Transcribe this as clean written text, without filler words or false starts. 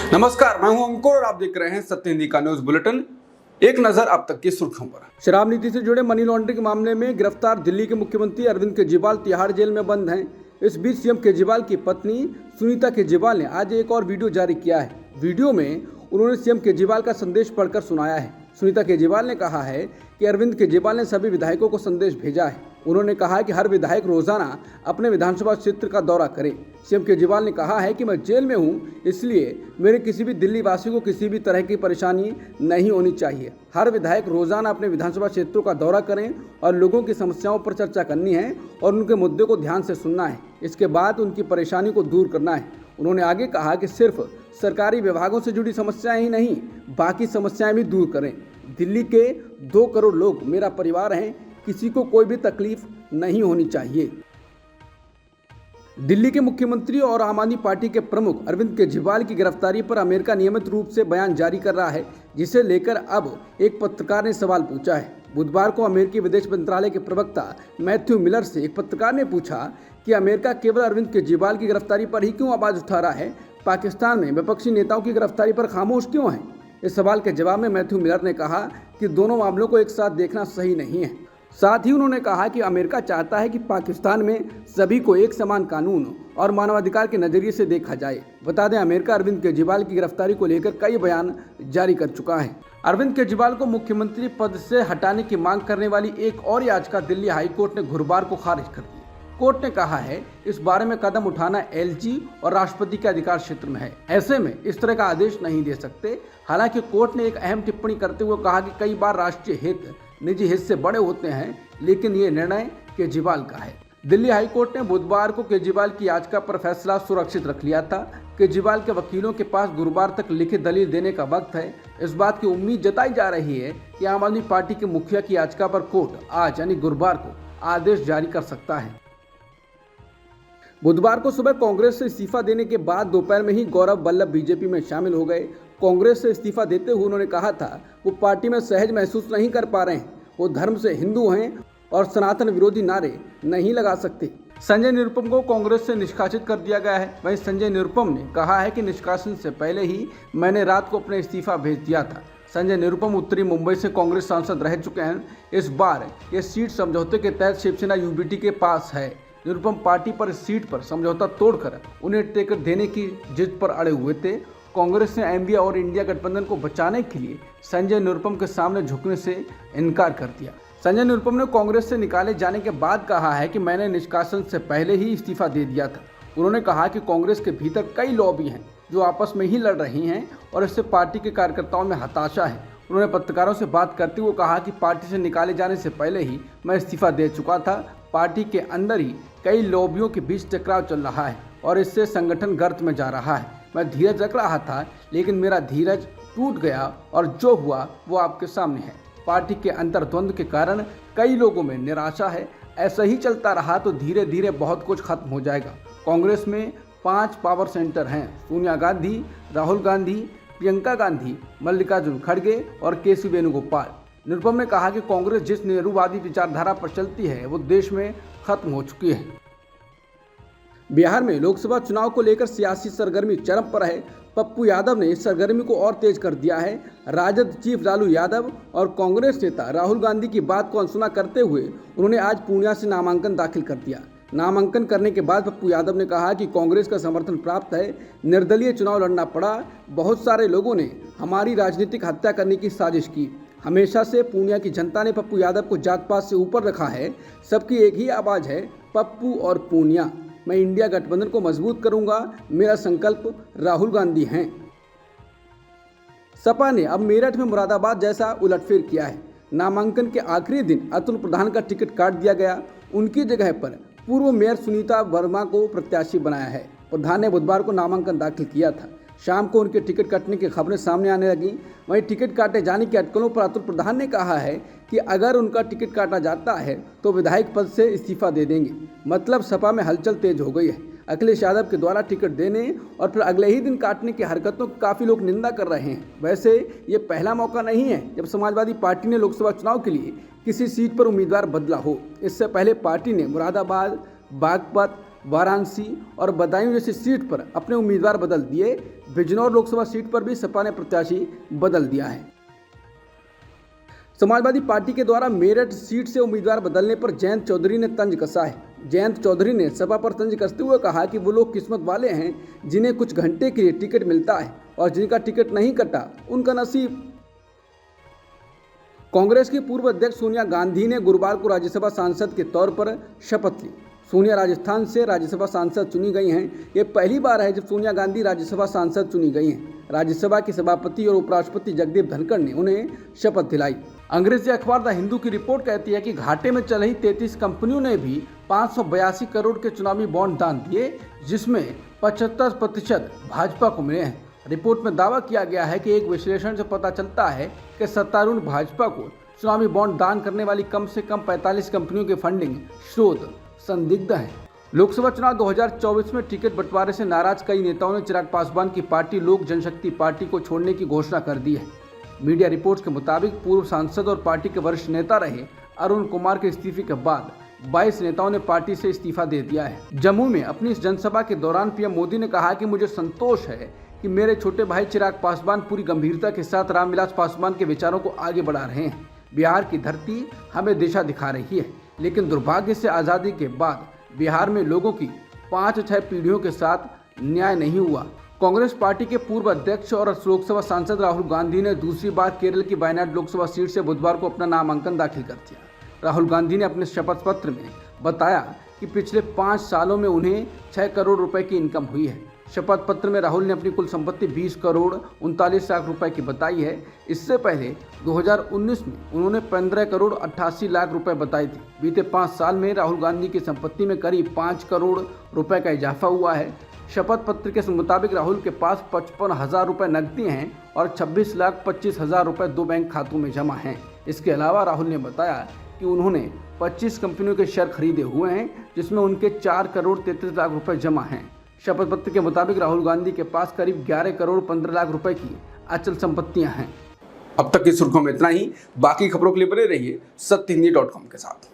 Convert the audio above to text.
नमस्कार, मैं हूं अंकुर और आप देख रहे हैं सत्य हिंदी का न्यूज बुलेटिन। एक नजर अब तक की सुर्खियों पर। शराब नीति से जुड़े मनी लॉन्ड्रिंग मामले में गिरफ्तार दिल्ली के मुख्यमंत्री अरविंद केजरीवाल तिहाड़ जेल में बंद हैं। इस बीच सीएम केजरीवाल की पत्नी सुनीता केजरीवाल ने आज एक और वीडियो जारी किया है। वीडियो में उन्होंने सीएम केजरीवाल का संदेश पढ़कर सुनाया है। सुनीता केजरीवाल ने कहा है कि अरविंद केजरीवाल ने सभी विधायकों को संदेश भेजा है। उन्होंने कहा कि हर विधायक रोजाना अपने विधानसभा क्षेत्र का दौरा करे। सीएम केजरीवाल ने कहा है कि मैं जेल में हूं, इसलिए मेरे किसी भी दिल्ली वासी को किसी भी तरह की परेशानी नहीं होनी चाहिए। हर विधायक रोजाना अपने विधानसभा क्षेत्रों का दौरा करें और लोगों की समस्याओं पर चर्चा करनी है और उनके मुद्दे को ध्यान से सुनना है। इसके बाद उनकी परेशानी को दूर करना है। उन्होंने आगे कहा कि सिर्फ सरकारी विभागों से जुड़ी समस्याएं ही नहीं, बाकी समस्याएं भी दूर करें। दिल्ली के 2 करोड़ लोग मेरा परिवार हैं, किसी को कोई भी तकलीफ नहीं होनी चाहिए। दिल्ली के मुख्यमंत्री और आम आदमी पार्टी के प्रमुख अरविंद केजरीवाल की गिरफ्तारी पर अमेरिका नियमित रूप से बयान जारी कर रहा है, जिसे लेकर अब एक पत्रकार ने सवाल पूछा है। बुधवार को अमेरिकी विदेश मंत्रालय के प्रवक्ता मैथ्यू मिलर से एक पत्रकार ने पूछा कि अमेरिका केवल अरविंद केजरीवाल की गिरफ्तारी पर ही क्यों आवाज उठा रहा है, पाकिस्तान में विपक्षी नेताओं की गिरफ्तारी पर खामोश क्यों है। इस सवाल के जवाब में मैथ्यू मिलर ने कहा कि दोनों मामलों को एक साथ देखना सही नहीं है। साथ ही उन्होंने कहा कि अमेरिका चाहता है कि पाकिस्तान में सभी को एक समान कानून और मानवाधिकार के नजरिए से देखा जाए। बता दें, अमेरिका अरविंद केजरीवाल की गिरफ्तारी को लेकर कई बयान जारी कर चुका है। अरविंद केजरीवाल को मुख्यमंत्री पद से हटाने की मांग करने वाली एक और याचिका दिल्ली हाईकोर्ट ने गुरुवार को खारिज कर दी। कोर्ट ने कहा है इस बारे में कदम उठाना एलजी और राष्ट्रपति के अधिकार क्षेत्र में है, ऐसे में इस तरह का आदेश नहीं दे सकते। हालांकि कोर्ट ने एक अहम टिप्पणी करते हुए कहा कि कई बार राष्ट्रीय हित निजी हित से बड़े होते हैं, लेकिन ये निर्णय केजरीवाल का है। दिल्ली हाईकोर्ट ने बुधवार को केजरीवाल की याचिका पर फैसला सुरक्षित रख लिया था। केजरीवाल के वकीलों के पास गुरुवार तक लिखित दलील देने का वक्त है। इस बात की उम्मीद जताई जा रही है कि आम आदमी पार्टी के मुखिया की याचिका पर कोर्ट आज यानी गुरुवार को आदेश जारी कर सकता है। बुधवार को सुबह कांग्रेस से इस्तीफा देने के बाद दोपहर में ही गौरव वल्लभ बीजेपी में शामिल हो गए। कांग्रेस से इस्तीफा देते हुए उन्होंने कहा था वो पार्टी में सहज महसूस नहीं कर पा रहे हैं, वो धर्म से हिंदू हैं और सनातन विरोधी नारे नहीं लगा सकते। संजय निरुपम को कांग्रेस से निष्कासित कर दिया गया है। वहीं संजय निरुपम ने कहा है कि निष्कासन से पहले ही मैंने रात को अपना इस्तीफा भेज दिया था। संजय निरुपम उत्तरी मुंबई से कांग्रेस सांसद रह चुके हैं। इस बार ये सीट समझौते के तहत शिवसेना यूबीटी के पास है। निरुपम पार्टी पर इस सीट पर समझौता तोड़कर उन्हें टिकट देने की जिद पर अड़े हुए थे। कांग्रेस ने एमबीए और इंडिया गठबंधन को बचाने के लिए संजय निरुपम के सामने झुकने से इनकार कर दिया। संजय निरुपम ने कांग्रेस से निकाले जाने के बाद कहा है कि मैंने निष्कासन से पहले ही इस्तीफा दे दिया था। उन्होंने कहा कि कांग्रेस के भीतर कई लॉबी हैं जो आपस में ही लड़ रही हैं और इससे पार्टी के कार्यकर्ताओं में हताशा है। उन्होंने पत्रकारों से बात करते हुए कहा कि पार्टी से निकाले जाने से पहले ही मैं इस्तीफा दे चुका था। पार्टी के अंदर ही कई लॉबियों के बीच टकराव चल रहा है और इससे संगठन गर्त में जा रहा है। मैं धीरज रख रहा था, लेकिन मेरा धीरज टूट गया और जो हुआ वो आपके सामने है। पार्टी के अंतर्द्वंद के कारण कई लोगों में निराशा है। ऐसा ही चलता रहा तो धीरे धीरे बहुत कुछ खत्म हो जाएगा। कांग्रेस में 5 पावर सेंटर हैं, सोनिया गांधी, राहुल गांधी, प्रियंका गांधी, मल्लिकार्जुन खड़गे और केसी वेणुगोपाल। निरुपम ने कहा कि कांग्रेस जिस नेहरूवादी विचारधारा पर चलती है वो देश में खत्म हो चुकी है। बिहार में लोकसभा चुनाव को लेकर सियासी सरगर्मी चरम पर है। पप्पू यादव ने इस सरगर्मी को और तेज कर दिया है। राजद चीफ लालू यादव और कांग्रेस नेता राहुल गांधी की बात को अनसुना करते हुए उन्होंने आज पूर्णिया से नामांकन दाखिल कर दिया। नामांकन करने के बाद पप्पू यादव ने कहा कि कांग्रेस का समर्थन प्राप्त है, निर्दलीय चुनाव लड़ना पड़ा। बहुत सारे लोगों ने हमारी राजनीतिक हत्या करने की साजिश की। हमेशा से पूर्णिया की जनता ने पप्पू यादव को जात पात से ऊपर रखा है। सबकी एक ही आवाज़ है, पप्पू और पूर्णिया। मैं इंडिया गठबंधन को मजबूत करूंगा, मेरा संकल्प राहुल गांधी हैं। सपा ने अब मेरठ में मुरादाबाद जैसा उलटफेर किया है। नामांकन के आखिरी दिन अतुल प्रधान का टिकट काट दिया गया। उनकी जगह पर पूर्व मेयर सुनीता वर्मा को प्रत्याशी बनाया है। प्रधान ने बुधवार को नामांकन दाखिल किया था। शाम को उनके टिकट कटने की खबरें सामने आने लगी। वहीं टिकट काटे जाने की अटकलों पर अतुल प्रधान ने कहा है कि अगर उनका टिकट काटा जाता है तो विधायक पद से इस्तीफा दे देंगे। मतलब सपा में हलचल तेज हो गई है। अखिलेश यादव के द्वारा टिकट देने और फिर अगले ही दिन काटने की हरकतों की काफ़ी लोग निंदा कर रहे हैं। वैसे ये पहला मौका नहीं है जब समाजवादी पार्टी ने लोकसभा चुनाव के लिए किसी सीट पर उम्मीदवार बदला हो। इससे पहले पार्टी ने मुरादाबाद, बागपत, वाराणसी और बदायूं जैसी सीट पर अपने उम्मीदवार बदल दिए। बिजनौर लोकसभा सीट पर भी सपा ने प्रत्याशी बदल दिया है। समाजवादी पार्टी के द्वारा मेरठ सीट से उम्मीदवार बदलने पर जयंत चौधरी ने तंज कसा है। जयंत चौधरी ने सपा पर तंज कसते हुए कहा कि वो लोग किस्मत वाले हैं जिन्हें कुछ घंटे के लिए टिकट मिलता है और जिनका टिकट नहीं कटा उनका नसीब। कांग्रेस की पूर्व अध्यक्ष सोनिया गांधी ने गुरुवार को राज्यसभा सांसद के तौर पर शपथ ली। सोनिया राजस्थान से राज्यसभा सांसद चुनी गई हैं। ये पहली बार है जब सोनिया गांधी राज्यसभा सांसद चुनी गई हैं। राज्यसभा के सभापति और उपराष्ट्रपति जगदीप धनखड़ ने उन्हें शपथ दिलाई। अंग्रेजी अखबार द हिंदू की रिपोर्ट कहती है कि घाटे में चल रही 33 कंपनियों ने भी 582 करोड़ के चुनावी बॉन्ड दान दिए, जिसमें 75% भाजपा को मिले हैं। रिपोर्ट में दावा किया गया है कि एक विश्लेषण से पता चलता है कि सत्तारूढ़ भाजपा को चुनावी बॉन्ड दान करने वाली कम से कम 45 कंपनियों के फंडिंग स्रोत संदिग्ध हैं। लोकसभा चुनाव 2024 में टिकट बंटवारे से नाराज कई नेताओं ने चिराग पासवान की पार्टी लोक जनशक्ति पार्टी को छोड़ने की घोषणा कर दी है। मीडिया रिपोर्ट्स के मुताबिक पूर्व सांसद और पार्टी के वरिष्ठ नेता रहे अरुण कुमार के इस्तीफे के बाद 22 नेताओं ने पार्टी से इस्तीफा दे दिया है। जम्मू में अपनी इस जनसभा के दौरान पीएम मोदी ने कहा कि मुझे संतोष है कि मेरे छोटे भाई चिराग पासवान पूरी गंभीरता के साथ रामविलास पासवान के विचारों को आगे बढ़ा रहे हैं। बिहार की धरती हमें दिशा दिखा रही है, लेकिन दुर्भाग्य से आज़ादी के बाद बिहार में लोगों की 5-6 पीढ़ियों के साथ न्याय नहीं हुआ। कांग्रेस पार्टी के पूर्व अध्यक्ष और लोकसभा सांसद राहुल गांधी ने दूसरी बार केरल की वायनाड लोकसभा सीट से बुधवार को अपना नामांकन दाखिल कर दिया। राहुल गांधी ने अपने शपथ पत्र में बताया कि पिछले 5 सालों में उन्हें 6 करोड़ रुपए की इनकम हुई है। शपथ पत्र में राहुल ने अपनी कुल संपत्ति 20 करोड़ 39 लाख रुपए की बताई है। इससे पहले 2019 में उन्होंने 15 करोड़ 88 लाख रुपए बताए थे। बीते 5 साल में राहुल गांधी की संपत्ति में करीब 5 करोड़ रुपए का इजाफा हुआ है। शपथ पत्र के मुताबिक राहुल के पास 55,000 रुपए नकदी हैं और 26,25,000 रुपए 2 बैंक खातों में जमा हैं। इसके अलावा राहुल ने बताया कि उन्होंने 25 कंपनियों के शेयर खरीदे हुए हैं, जिसमें उनके 4 करोड़ 33 लाख रुपए जमा हैं। शपथ पत्र के मुताबिक राहुल गांधी के पास करीब 11 करोड़ 15 लाख रुपए की अचल संपत्तियां हैं। अब तक की सुर्खियों में इतना ही। बाकी खबरों के लिए बने रहिए सत्यहिंदी.com के साथ।